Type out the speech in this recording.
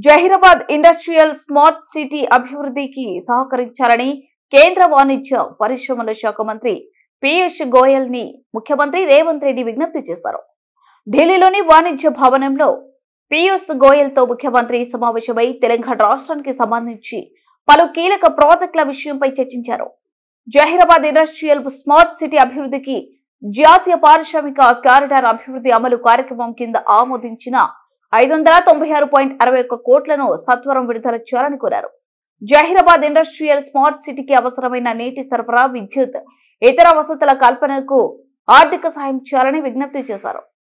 Zaheerabad industrial smart city అభివృద్ధికి సహకరించాలని కేంద్ర వాణిజ్య పరిశ్రమల శాఖ మంత్రి పీయూష్ గోయల్ ని ముఖ్యమంత్రి రేవంత్ రెడ్డి విజ్ఞప్తి చేశారు. ఢిల్లీలోని వాణిజ్య భవనంలో పీయూష్ గోయల్ తో ముఖ్యమంత్రి సమావేశమై తెలంగాణ రాష్ట్రానికి సంబంధించి పలు కీలక ప్రాజెక్టుల విషయంపై చర్చించారు. జహీరాబాద్ ఇండస్ట్రియల్ స్మార్ట్ సిటీ అభివృద్ధికి జాతీయ పారిశ్రామిక కారిడార్ అభివృద్ధి అమలు కార్యక్రమం కింద ఆమోదించిన 596.61 కోట్లను సత్వరం విడుదల చేయాలని కోరారు. జహీరాబాద్ ఇండస్ట్రియల్ స్మార్ట్ సిటీకి అవసరమైన నీటి సరఫరా, విద్యుత్, ఇతర వసతుల కల్పనకు ఆర్థిక సాయం చేయాలని విజ్ఞప్తి చేశారు.